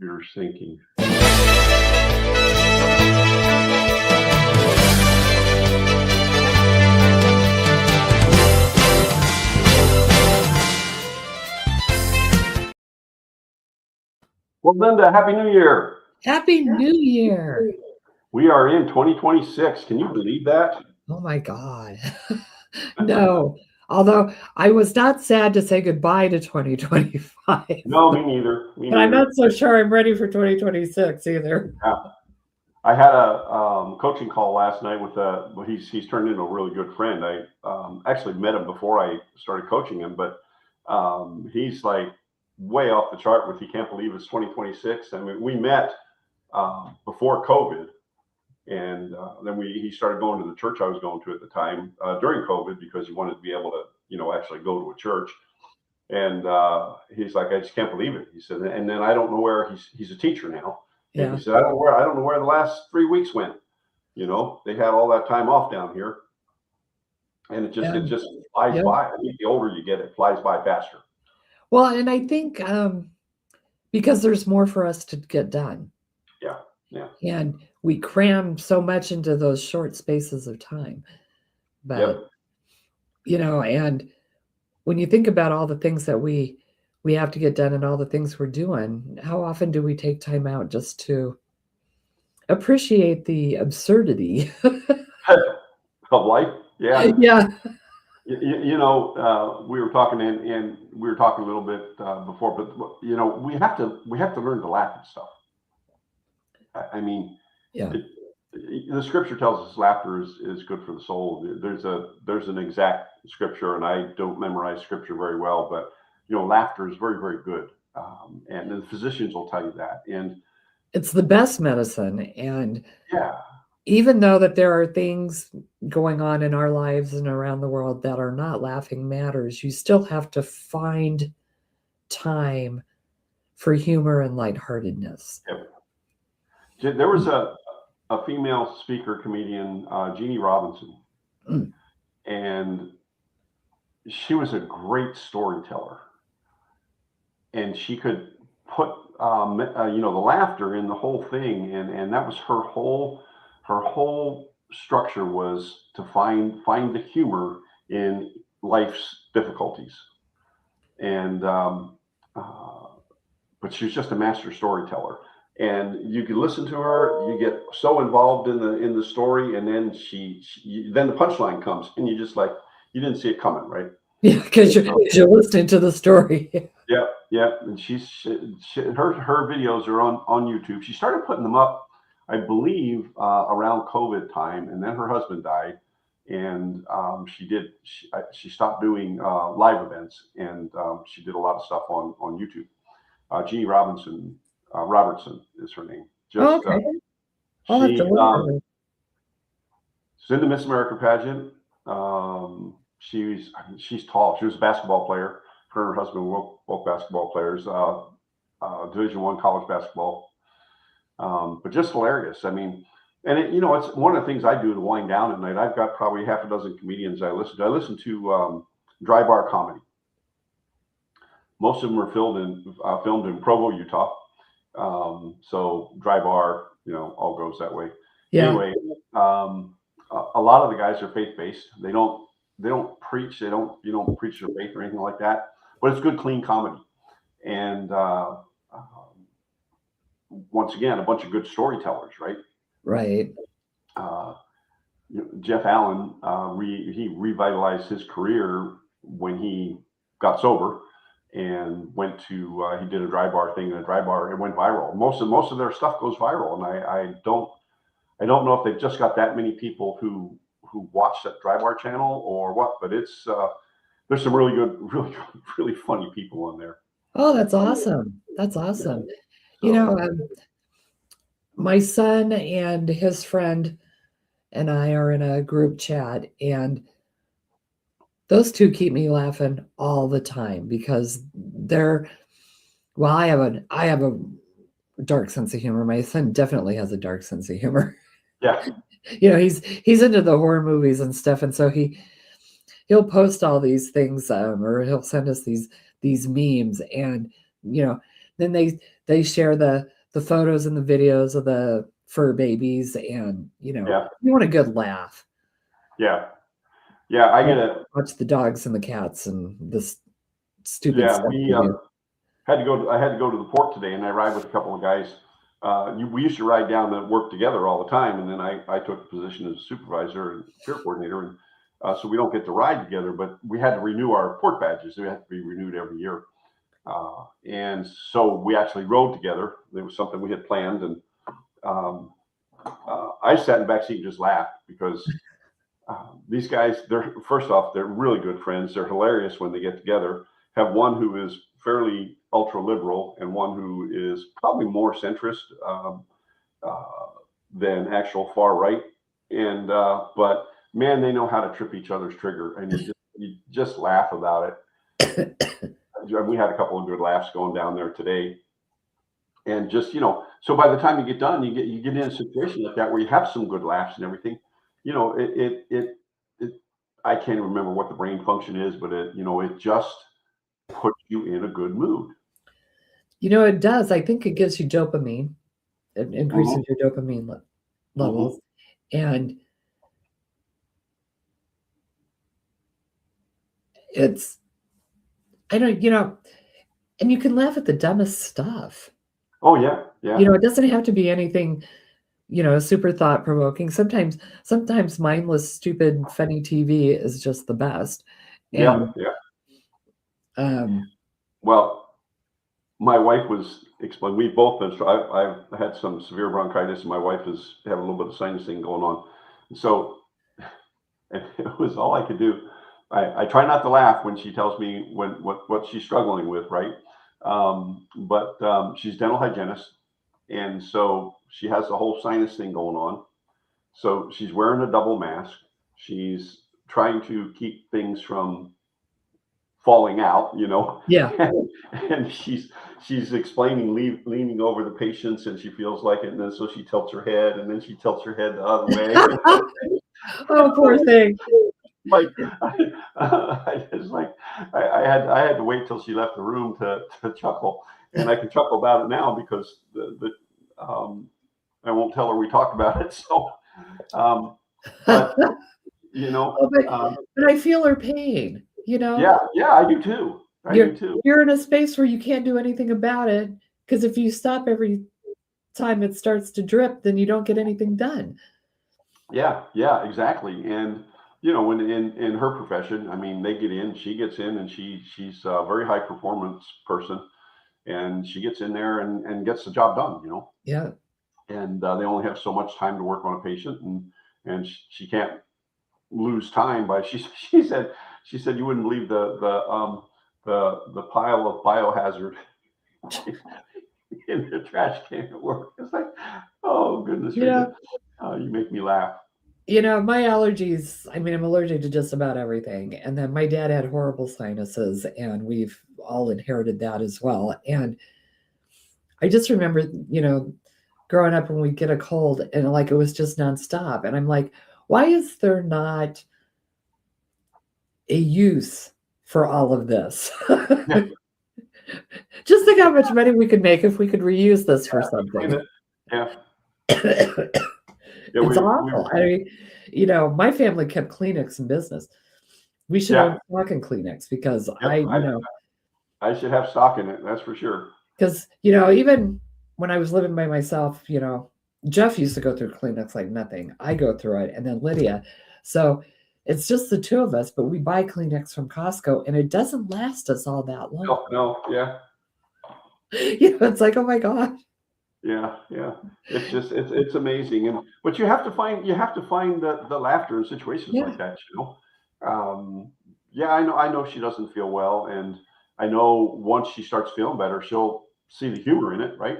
You're sinking. Well, Linda, Happy New Year. Happy New Year. We are in 2026. Can you believe that? Oh my God. No, although I was not sad to say goodbye to 2025. No, me neither. Me But I'm neither. not so sure I'm ready for 2026 either. Yeah. I had a coaching call last night with he's turned into a really good friend. I actually met him before I started coaching him, but he's like way off the chart with he can't believe it's 2026. I mean, we met before COVID, and then he started going to the church I was going to at the time during COVID because he wanted to be able to actually go to a church. And he's like, I just can't believe it. He said, and then I don't know where he's a teacher now. And Yeah. he said, I don't know where the last 3 weeks went. They had all that time off down here, and it just flies Yeah. by. I think the older you get, it flies by faster. Well, and I think because there's more for us to get done. Yeah. Yeah. And we cram so much into those short spaces of time. But, and when you think about all the things that we have to get done and all the things we're doing, how often do we take time out just to appreciate the absurdity of life? Yeah. Yeah. We were talking and we were talking a little bit before, but we have to learn to laugh at stuff. I mean, yeah. The scripture tells us laughter is good for the soul. There's an exact scripture, and I don't memorize scripture very well, but laughter is very, very good, and the physicians will tell you that. And it's the best medicine. And yeah, even though that there are things going on in our lives and around the world that are not laughing matters, you still have to find time for humor and lightheartedness. Yep. There was a female speaker comedian, Jeannie Robinson, and she was a great storyteller, and she could put the laughter in the whole thing, and that was her whole structure was to find the humor in life's difficulties, and but she was just a master storyteller. And you can listen to her, you get so involved in the story, and then then the punchline comes, and you just like you didn't see it coming, right? Yeah, because you're listening to the story. Yeah, and her videos are on YouTube. She started putting them up, I believe, around COVID time, and then her husband died, and she stopped doing live events, and she did a lot of stuff on YouTube. Jeannie Robertson is her name. Okay. I'll have to look at her. She's in the Miss America pageant. She's tall. She was a basketball player. Her and her husband were both basketball players. Division I college basketball. But just hilarious. I mean, and it's one of the things I do to wind down at night. I've got probably half a dozen comedians I listen to. I listen to Dry Bar Comedy. Most of them are filmed in Provo, Utah. So Dry Bar, all goes that way. Yeah. Anyway, a lot of the guys are faith-based. They don't preach. You don't preach your faith or anything like that. But it's good, clean comedy. And once again, a bunch of good storytellers, right? Right. Jeff Allen, he revitalized his career when he got sober and went to he did a dry bar thing in a dry bar. It went viral. Most of their stuff goes viral, and I don't know if they've just got that many people who watch that dry bar channel or what, but it's there's some really good, really funny people on there. Oh, that's awesome. That's awesome. My son and his friend and I are in a group chat, and those two keep me laughing all the time because I have a dark sense of humor. My son definitely has a dark sense of humor. Yeah. He's into the horror movies and stuff, and so he'll post all these things, or he'll send us these memes, and then they share the photos and the videos of the fur babies, and Yeah. you want a good laugh. Yeah. Yeah. I get it. Watch the dogs and the cats and this stupid Yeah. stuff they do. I had to go to the port today, and I ride with a couple of guys. We used to ride down to work together all the time, and then I took the position as a supervisor and peer coordinator, and so we don't get to ride together. But we had to renew our port badges; they had to be renewed every year, and so we actually rode together. It was something we had planned, and um, I sat in the back seat and just laughed because these guys, they're first off, they're really good friends. They're hilarious when they get together. Have one who is fairly ultra liberal and one who is probably more centrist uh, than actual far right. And but man, they know how to trip each other's trigger, and you just laugh about it. We had a couple of good laughs going down there today, and just so by the time you get done, you get in a situation like that where you have some good laughs and everything. It I can't remember what the brain function is, but it just puts you in a good mood. It does. I think it gives you dopamine. It Hmm. increases your dopamine Hmm. levels, and it's I don't and you can laugh at the dumbest stuff. Oh yeah, yeah, It doesn't have to be anything, super thought provoking. Sometimes mindless, stupid, funny TV is just the best. yeah, And yeah. um, Well, my wife was explaining. We've both been. So I've had some severe bronchitis, and my wife is having a little bit of sinus thing going on. And so and it was all I could do. I try not to laugh when she tells me what she's struggling with, right? But she's dental hygienist, and so she has the whole sinus thing going on. So she's wearing a double mask. She's trying to keep things from falling out, yeah. and she's explaining, leaning over the patients, and she feels like it, and then so she tilts her head, and then she tilts her head the other way. Oh, poor thing. like I just like I had to wait till she left the room to chuckle, and I can chuckle about it now because I won't tell her we talked about it. So, but you know, Oh, but um, but I feel her pain. yeah, yeah, I do too. I You're do too. you're in a space where you can't do anything about it, because if you stop every time it starts to drip, then you don't get anything done. Yeah, yeah, exactly. And when in her profession, I mean, they get in, she gets in, and she's a very high performance person, and she gets in there and gets the job done. Yeah. And they only have so much time to work on a patient, and she can't lose time by she said you wouldn't believe the pile of biohazard in the trash can at work. It's like, oh goodness You gracious, know you make me laugh. my allergies, I mean, I'm allergic to just about everything, and then my dad had horrible sinuses, and we've all inherited that as well, and I just remember, growing up when we get a cold and, like, it was just nonstop, and I'm like, "Why is there not a use for all of this?" Yeah, Just think how much money we could make if we could reuse this for explain something. it. Yeah, yeah. It's We awful. I mean, my family kept Kleenex in business. We should yeah. own stock in Kleenex because Yep. I should have stock in it. That's for sure. even when I was living by myself, Jeff used to go through Kleenex like nothing. I go through it, and then Lydia. So it's just the two of us, but we buy Kleenex from Costco, and it doesn't last us all that long. No, no, yeah, It's like, oh my God. yeah, yeah. It's just it's amazing, but you have to find the laughter in situations Yeah. like that. Yeah, I know she doesn't feel well, and I know once she starts feeling better, she'll see the humor in it, right?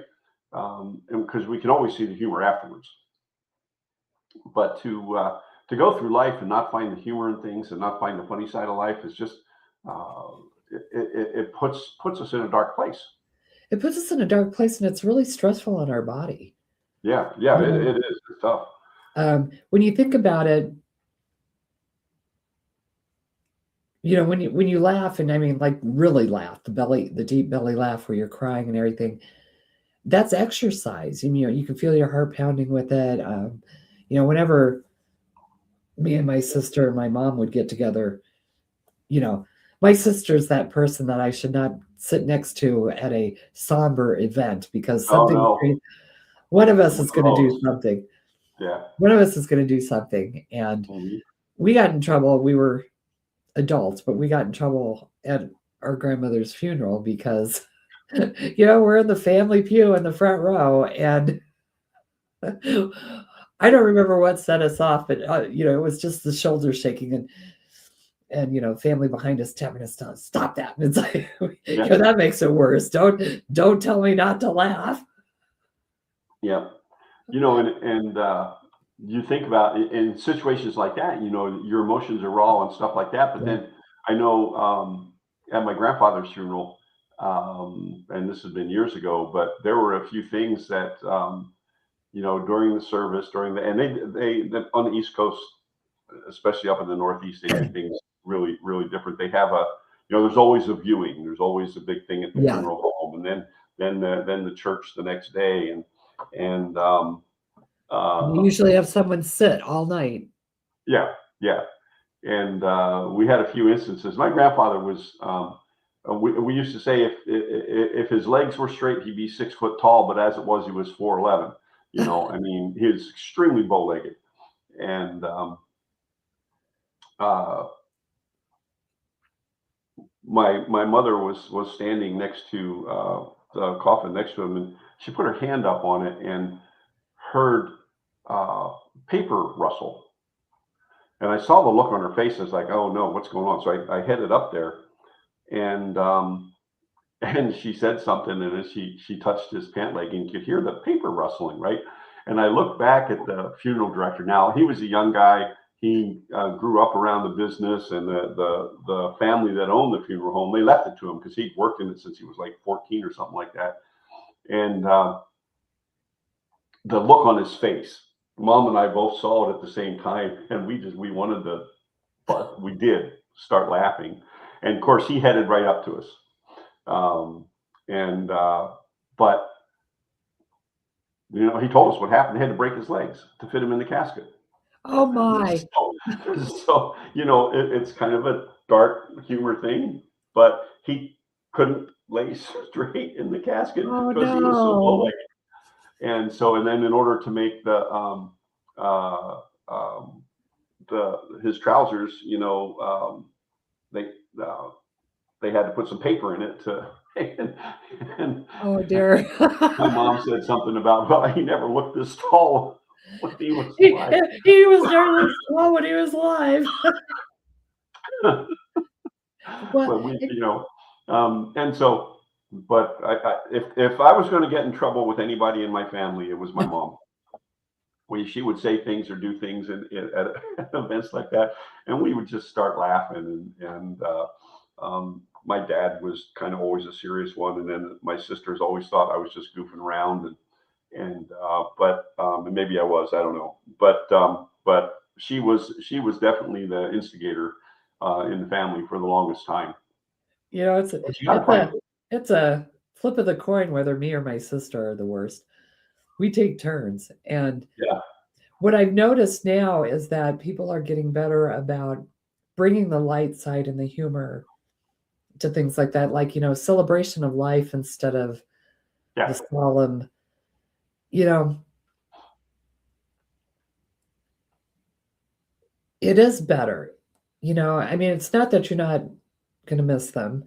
And because we can always see the humor afterwards. But to go through life and not find the humor in things and not find the funny side of life is just uh, it puts us in a dark place. It puts us in a dark place, and it's really stressful on our body. Yeah, yeah, You it, know, it is. It's tough. when you think about it, when you laugh, and I mean, like, really laugh, the deep belly laugh where you're crying and everything, that's exercise. You know, you can feel your heart pounding with it. You know, whenever me and my sister and my mom would get together, you know, my sister's that person that I should not sit next to at a somber event because Oh something, no. one of us One is of going to do those. something. Yeah. One of us is going to do something. And Mhm. we got in trouble. We were adults, but we got in trouble at our grandmother's funeral because, you know, we're in the family pew in the front row. And I don't remember what set us off, but, you know, it was just the shoulders shaking and you know, family behind us tapping us to stop that. And it's like, you Yeah. know, that makes it worse. Don't tell me not to laugh. Yeah. You know, and you think about in situations like that, you know, your emotions are raw and stuff like that. But Yeah. then I know at my grandfather's funeral, and this has been years ago, but there were a few things that you know, during the service, during the, and they on the East Coast, especially up in the Northeast, they do things really different. They have a, you know, there's always a viewing. There's always a big thing at the Yeah. funeral home, and then the church the next day, and You uh, usually have someone sit all night. yeah, yeah. And we had a few instances. My grandfather was. We used to say if his legs were straight, he'd be 6 foot tall. But as it was, he was 4'11". You know, I mean, he was extremely bow-legged, and uh, my mother was standing next to the coffin next to him, and she put her hand up on it and heard uh, paper rustle. And I saw the look on her face. I was like, "Oh no, what's going on?" So I headed up there, and and she said something, and as she touched his pant leg, and you could hear the paper rustling, right? And I looked back at the funeral director. Now he was a young guy. He grew up around the business, and the family that owned the funeral home, they left it to him because he'd worked in it since he was like 14 or something like that. And the look on his face, mom and I both saw it at the same time, and we wanted to, but we did start laughing. And of course, he headed right up to us. Um, and but you know, he told us what happened. He had to break his legs to fit him in the casket. Oh my. So you know, it's kind of a dark humor thing, but he couldn't lay straight in the casket Oh because he was so low no. legged. And so, and then in order to make uh, um, his trousers, you know, they uh, they had to put some paper in it to. And Oh dear. my mom said something about, well, he never looked this tall when he was he, alive. he was never this small when he was alive. Well, But we, you know, and so, but if I was going to get in trouble with anybody in my family, it was my mom. She would say things or do things at events like that, and we would just start laughing. And my dad was kind of always a serious one, and then my sisters always thought I was just goofing around, and maybe I was, I don't know, but she was definitely the instigator in the family for the longest time. you know, But you got to it's find a it's a flip of the coin whether me or my sister are the worst. We take turns. And yeah, what I've noticed now is that people are getting better about bringing the light side and the humor to things like that, like, you know, celebration of life instead of the yeah, solemn, you know, it is better. You know, I mean, it's not that you're not going to miss them,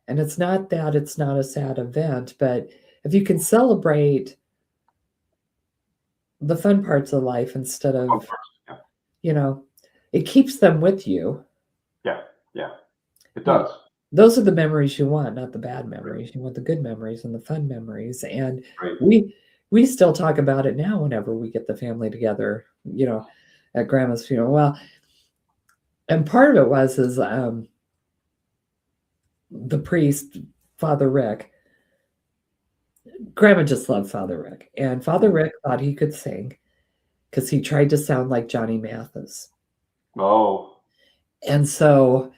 and it's not that it's not a sad event, but if you can celebrate the fun parts of life instead fun of, parts. Yeah, you know, it keeps them with you. yeah, yeah. It You does. those are the memories you want, not the bad memories. You want the good memories and the fun memories, and Right. we still talk about it now whenever we get the family together, you know, at grandma's funeral. Well, and part of it was is, the priest, Father Rick, grandma just loved Father Rick, and Father Mhm. Rick thought he could sing because he tried to sound like Johnny Mathis. Oh, And so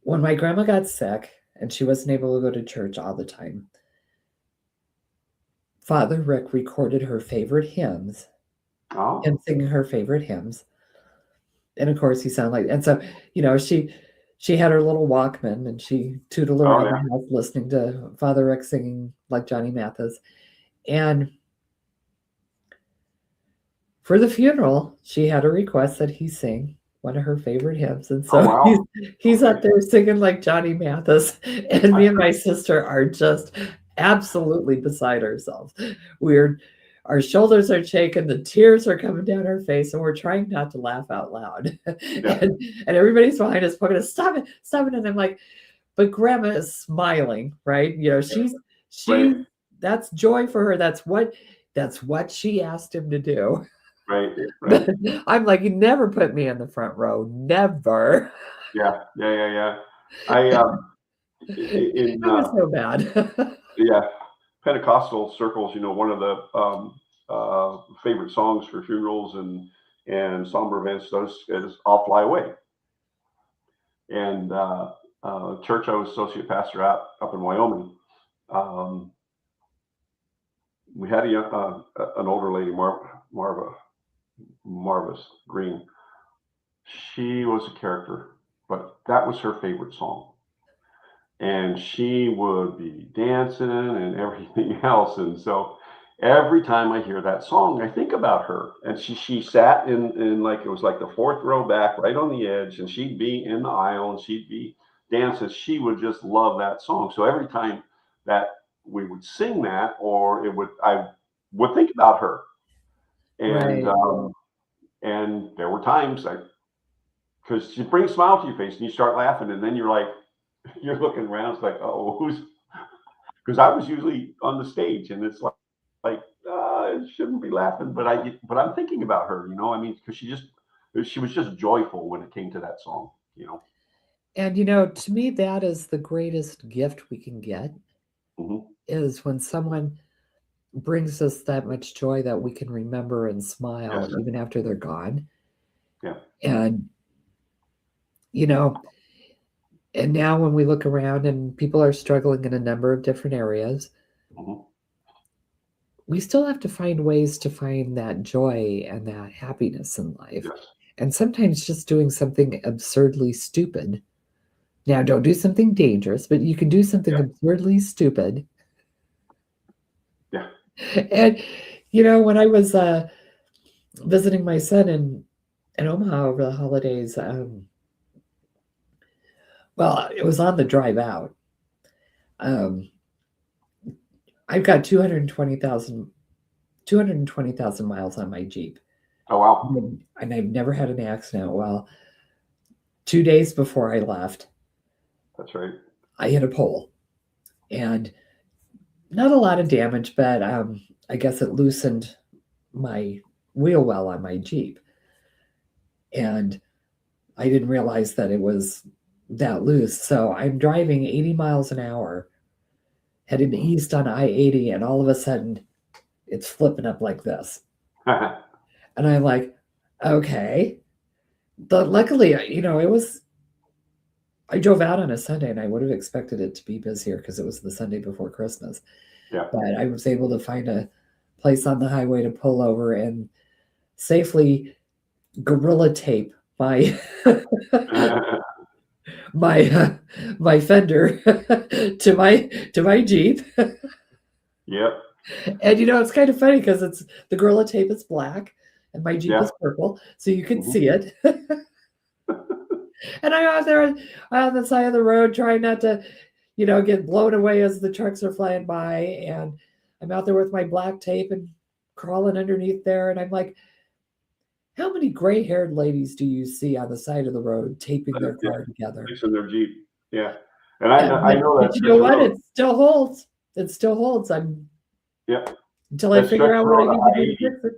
when my grandma got sick and she wasn't able to go to church all the time, Father Rick recorded her favorite hymns and Oh, singing her favorite hymns. And of course he sounded like, and so, she had her little Walkman and she tootled oh around yeah. the house listening to Father Rick singing like Johnny Mathis. And for the funeral, she had a request that he sing one of her favorite hymns. And Oh so he's wow. he's up Okay. there singing like Johnny Mathis. And me and my sister are just absolutely beside ourselves. We're our shoulders are shaking, the tears are coming down our face, and we're trying not to laugh out loud. Yeah. And everybody's behind us poking us, stop it, stop it. And I'm like, but grandma is smiling, right? Right. She that's joy for her. That's what she asked him to do. Right. Right. But I'm like, you never put me in the front row. Never. Yeah. Yeah. Yeah. Yeah. I in It was so bad. yeah, Pentecostal circles, one of the favorite songs for funerals and somber events those is "I'll Fly Away." And church I was associate pastor at up in Wyoming. Um, we had an older lady, Marvis Green. She was a character, but that was her favorite song. And she would be dancing and everything else. And so every time I hear that song, I think about her. And she sat in like it was like the fourth row back, right on the edge, and she'd be in the aisle and she'd be dancing. She would just love that song. So every time that we would sing that, or I would think about her. And Right. and there were times because she brings a smile to your face and you start laughing, and then you're like, you're looking around, it's like, oh, who's because I was usually on the stage, and it's like I shouldn't be laughing, but I'm thinking about her, I mean, because she was just joyful when it came to that song. And to me, that is the greatest gift we can get Hmm. is when someone brings us that much joy that we can remember and smile Yes, even after they're gone. yeah, And, you know, and now when we look around and people are struggling in a number of different areas, hmm, we still have to find ways to find that joy and that happiness in life. yes, And sometimes just doing something absurdly stupid. Now, don't do something dangerous, but you can do something yeah, absurdly stupid. yeah. And, when I was visiting my son in Omaha over the holidays, well, it was on the drive out. Um, I've got 220,000 miles on my Jeep. Oh wow, And I've never had an accident. Well, 2 days before I left, that's right. I hit a pole and not a lot of damage, but I guess it loosened my wheel well on my Jeep. And I didn't realize that it was that loose. So I'm driving 80 miles an hour heading east on I-80, and all of a sudden it's flipping up like this. And I'm like, okay. But luckily, I drove out on a Sunday and I would have expected it to be busier because it was the Sunday before Christmas. Yeah. But I was able to find a place on the highway to pull over and safely gorilla tape my my fender to my Jeep. Yep. And it's kind of funny because it's the gorilla tape is black and my Jeep Yeah. is purple, so you can Hmm. see it. And I'm out there on the side of the road trying not to, get blown away as the trucks are flying by. And I'm out there with my black tape and crawling underneath there. And I'm like, how many gray haired ladies do you see on the side of the road taping their Yeah. car together? Fixing their Jeep. Yeah. And I But, know but that you know stretch of what? road. It still holds. It still holds. I'm Yeah. until I That figure stretch of out what I road, need to do to I-80. fix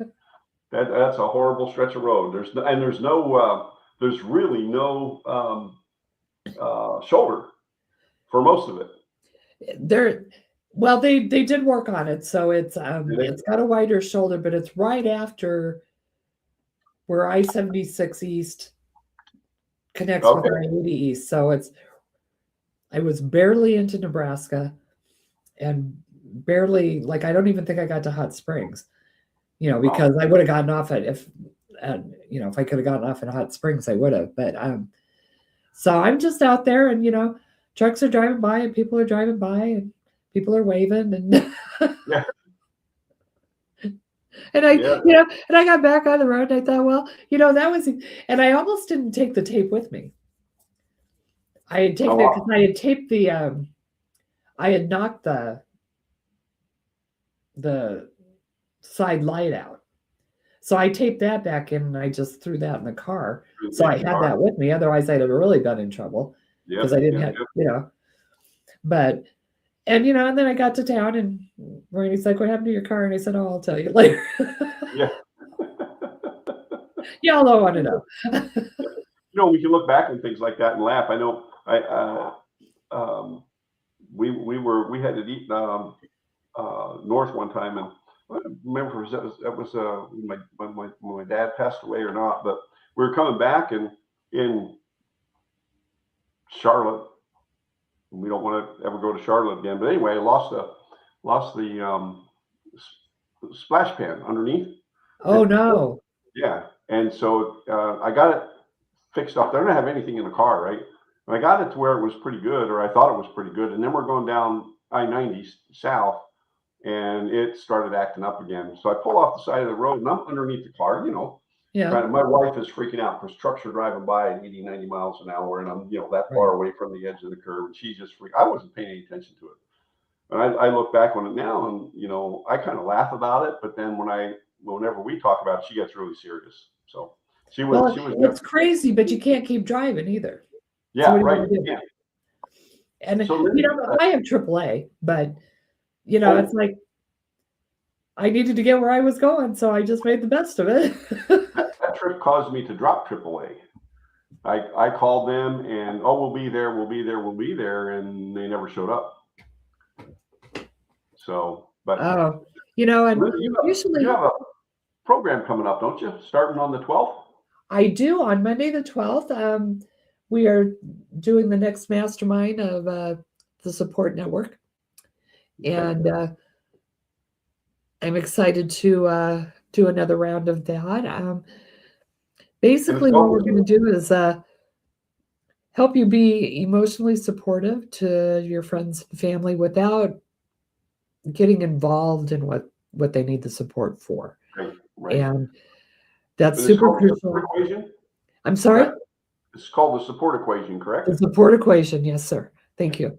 it. That's a horrible stretch of road. There's really no shoulder for most of it. They're well, they did work on it, so Did they? it's got a wider shoulder, but it's right after where I-76 East connects with Okay. I-80 East. So I was barely into Nebraska and barely, like, I don't even think I got to Hot Springs, Wow. because I would have gotten off at if I could have gotten off in Hot Springs, I would have. But so I'm just out there, and trucks are driving by, and people are driving by, and people are waving, and Yeah. and I, Yeah. and I got back on the road, and I thought, well, that was, and I almost didn't take the tape with me. I had taken it because I had taped the, I had knocked the side light out. So I taped that back in, and I just threw that in the car. So I had that with me. Otherwise, I'd have really been in trouble because I didn't have, but, and then I got to town, and Randy's like, "What happened to your car?" And I said, "Oh, I'll tell you later." Yeah. Y'all don't want to know. We can look back on things like that and laugh. I know we had to eat north one time, and I don't remember if that was when my dad passed away or not, but we were coming back, and in Charlotte, we don't want to ever go to Charlotte again. But anyway, I lost the splash pan underneath. Oh, no. Yeah, and so I got it fixed up. They don't have anything in the car, right? And I got it to where it was pretty good, or I thought it was pretty good. And then we're going down I-90 south, and it started acting up again. So I pull off the side of the road, and I'm underneath the car, Yeah. My wife is freaking out because trucks are driving by at 80, 90 miles an hour, and I'm, that far away from the edge of the curve, and she's just I wasn't paying any attention to it. And I look back on it now, and, I kind of laugh about it, but then whenever we talk about it, she gets really serious. So she was. It's crazy, but you can't keep driving either. Yeah, so right. Yeah. And so, I have AAA, but it's like I needed to get where I was going, so I just made the best of it. that trip caused me to drop AAA. I called them, and we'll be there, and they never showed up. So, but and usually you have a program coming up, don't you? Starting on the 12th. I do, on Monday the 12th. We are doing the next mastermind of the support network, and I'm excited to do another round of that. Basically, what we're going to do is help you be emotionally supportive to your friends and family without getting involved in what they need the support for. Right. And that's super crucial. I'm sorry? It's called the support equation, correct? The support equation, yes, sir. Thank you.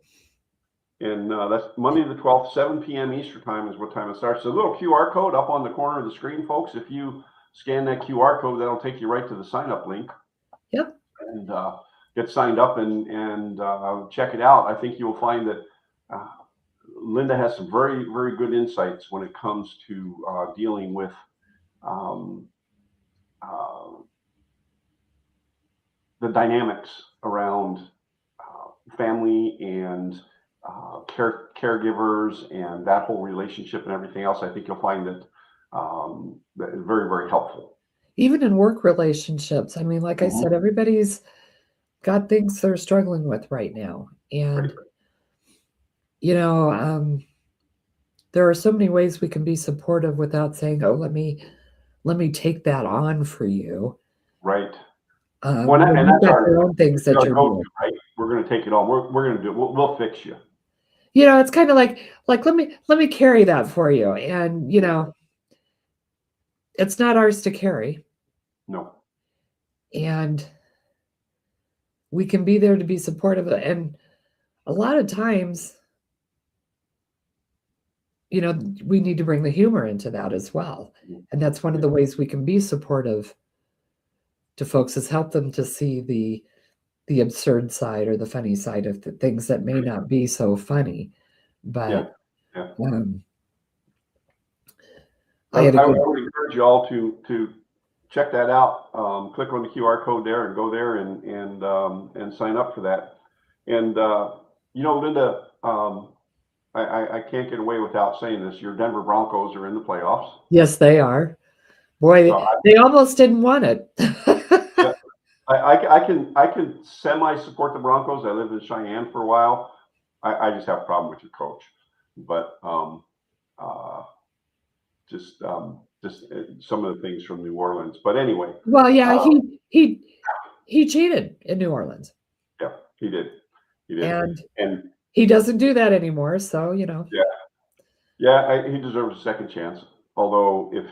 And that's Monday the 12th, 7 p.m. Eastern time is what time it starts. There's a little QR code up on the corner of the screen, folks. If you scan that QR code, that'll take you right to the sign-up link. Yep. And get signed up and check it out. I think you'll find that Linda has some very, very good insights when it comes to dealing with the dynamics around family and caregivers and that whole relationship and everything else. I think you'll find that that is very, very helpful. Even in work relationships. I mean, like I said, everybody's got things they're struggling with right now. And, there are so many ways we can be supportive without saying, "Oh, let me take that on for you." Right. Well, and that's our own things that you're doing. Right. We're going to take it on. We're going to do it. We'll fix you. It's kind of like let me carry that for you, and it's not ours to carry. No. And we can be there to be supportive, and a lot of times, we need to bring the humor into that as well, and that's one of the ways we can be supportive to folks, is help them to see the absurd side or the funny side of the things that may not be so funny. But I would encourage you all to check that out. Click on the QR code there and go there and sign up for that. And Linda, I can't get away without saying this. Your Denver Broncos are in the playoffs. Yes, they are. Boy, they almost didn't want it. I can semi support the Broncos. I lived in Cheyenne for a while. I just have a problem with your coach. but uh, just some of the things from New Orleans. But anyway, Well, yeah, uh, he cheated in New Orleans, yeah, he did, and and he doesn't do that anymore. So yeah, yeah, he deserves a second chance. Although if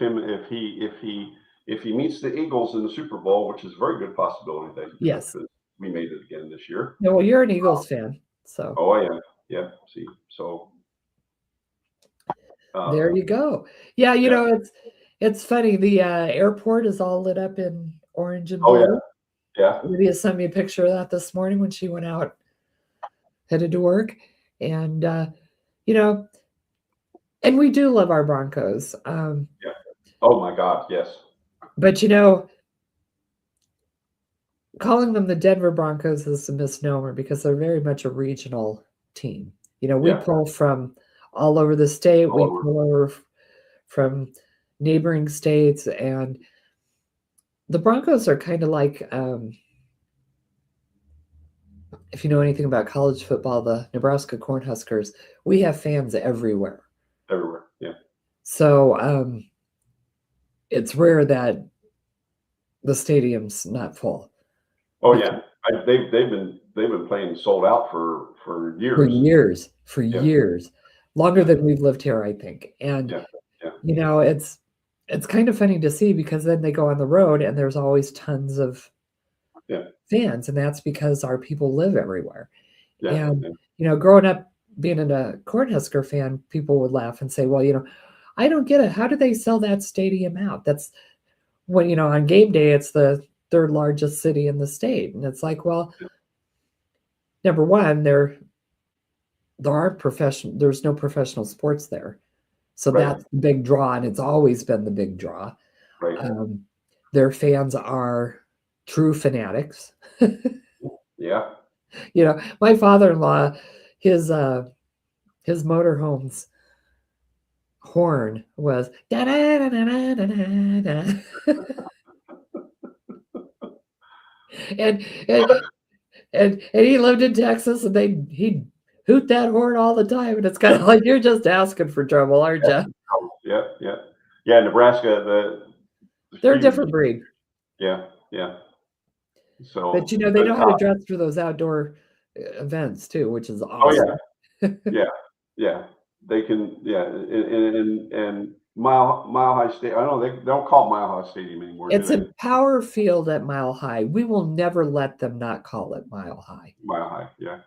he meets the Eagles in the Super Bowl, which is a very good possibility that he could, yes. because we made it again this year. No, well, you're an Eagles fan, so Oh, I am. Yeah. See, so there uh, you go. Yeah, yeah. it's funny. The airport is all lit up in orange and Oh, yeah. blue. Yeah. Lydia sent me a picture of that this morning when she went out, headed to work, and you know, and we do love our Broncos. Yeah. Oh my God. Yes. But calling them the Denver Broncos is a misnomer because they're very much a regional team. We Yeah. pull from all over the state. All We over. pull over from neighboring states, and the Broncos are kind of like, if you know anything about college football, the Nebraska Cornhuskers. We have fans everywhere, Everywhere. Yeah. so it's rare that the stadium's not full. Oh Because yeah. They've been playing sold out for for years. years, Yeah. longer Yeah. than we've lived here, I think. And Yeah. Yeah. it's kind of funny to see because then they go on the road and there's always tons of Yeah. fans, and that's because our people live everywhere. Yeah. And Yeah. growing up being a Cornhusker fan, people would laugh and say, "Well, I don't get it. How do they sell that stadium out? That's when on game day it's the third largest city in the state." And it's like, well, number one, there's no professional sports there. So Right. that's the big draw, and it's always been the big draw. Right. Their fans are true fanatics. Yeah. My father-in-law, his motorhome's horn was da da da da da da da. and and and he lived in Texas, and he'd hoot that horn all the time, and it's kind of like you're just asking for trouble, aren't Yeah. you? Yeah. Yeah. Yeah. Nebraska, the They're a freedom. different breed. Yeah. Yeah. But So, they but know how to dress for those outdoor events too, which is oh yeah. awesome. Yeah, yeah, they can. Yeah, and Mile High State. I don't know they don't call it Mile High Stadium anymore, do It's they? a power field at Mile High. We will never let them not call it Mile High. Mile High. Yeah,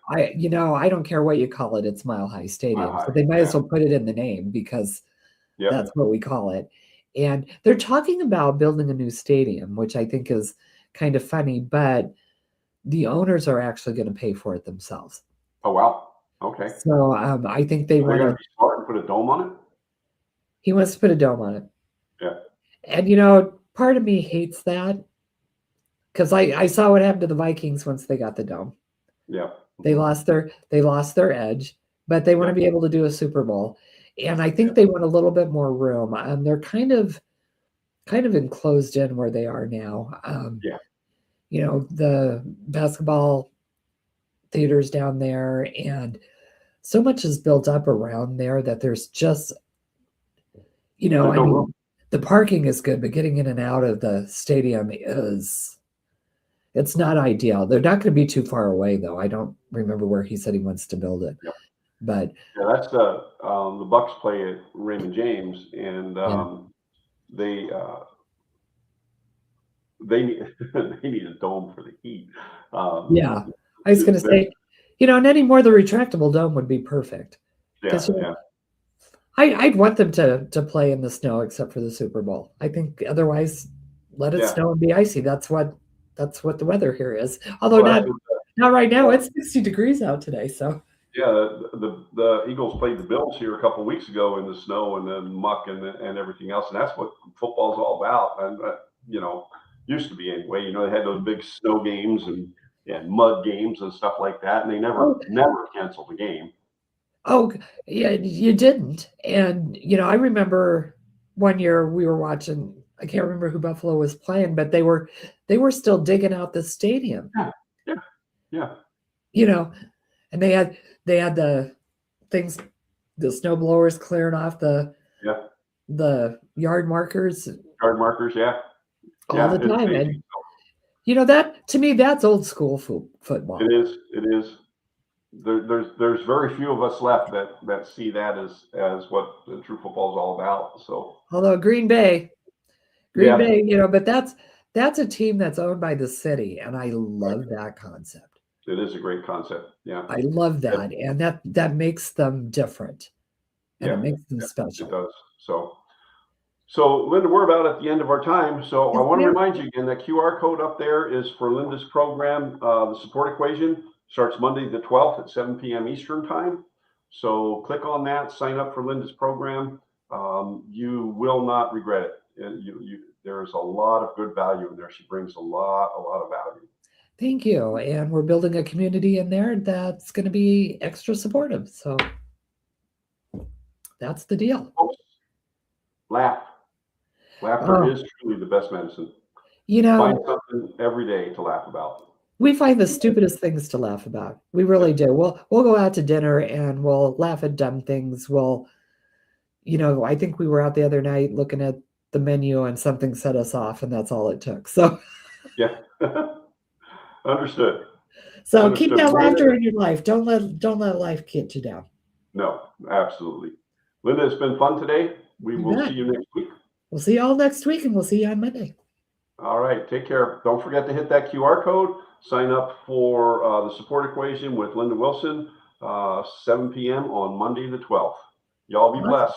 I don't care what you call it, it's Mile High Mile Stadium. So High. they might Yeah, as well put it in the name because yep. that's what we call it. And they're talking about building a new stadium, which I think is kind of funny, but the owners are actually going to pay for it themselves. Oh wow. Okay. So I think they Are they want going to. to be smart and put a dome on it? He wants to put a dome on it. Yeah. And part of me hates that because I saw what happened to the Vikings once they got the dome. Yeah. They lost their edge, but they want to Yeah. be able to do a Super Bowl. And I think they want a little bit more room. They're kind of enclosed in where they are now. Yeah. The basketball theaters down there, and so much is built up around there that there's just, There's no I mean, room. the parking is good, but getting in and out of the stadium it's not ideal. They're not going to be too far away, though. I don't remember where he said he wants to build it, Yeah. but Yeah. That's the Bucks play at Raymond James, and yeah, they they need they need a dome for the heat. yeah. I was going to say, and anymore the retractable dome would be perfect Yeah. because Yeah. I'd want them to play in the snow except for the Super Bowl. I think otherwise, let it Yeah. snow and be icy. That's what the weather here is. Although Well, that's not right now. yeah. It's 60 degrees out today. So Yeah, the Eagles played the Bills here a couple of weeks ago in the snow and the muck and everything else, and that's what football's all about. And used to be anyway. They had those big snow games and mud games and stuff like that, and they oh never canceled the game. oh yeah, you didn't. And I remember one year we were watching. I can't remember who Buffalo was playing, but they were still digging out the stadium. Yeah, yeah, yeah, And they had the things the snow blowers clearing off Yeah. the yard markers Yard markers. Yeah. all Yeah. the It's time. amazing. And that to me, that's old school football. It is. It is. There's very few of us left that see that as what the true football is all about. So Although Green yeah, Bay, but that's a team that's owned by the city, and I love that concept. it is a great concept. Yeah. I love Yeah. that, and that makes them different, and it Yeah. makes them Yeah, special. it does. So Linda, we're about at the end of our time. So I Yes, want to ma'am. remind you again, that QR code up there is for Linda's program. The support equation starts Monday the 12th at 7 p.m. Eastern time. So click on that, sign up for Linda's program. You will not regret it. There's a lot of good value in there. She brings a lot of value. Thank you. And we're building a community in there that's going to be extra supportive. So that's the deal. Laugh. Laughter is truly the best medicine. Find something every day to laugh about. We find the stupidest things to laugh about. We really do. We'll go out to dinner and we'll laugh at dumb things. I think we were out the other night looking at the menu and something set us off, and that's all it took. So yeah. Understood. So keep that laughter in your life. Don't let life get you down. No, absolutely. Linda, it's been fun today. We will see you next week. We'll see you all next week, and we'll see you on Monday. All right. Take care. Don't forget to hit that QR code. Sign up for the support equation with Linda Wilson, 7 p.m. on Monday the 12th. Y'all be blessed.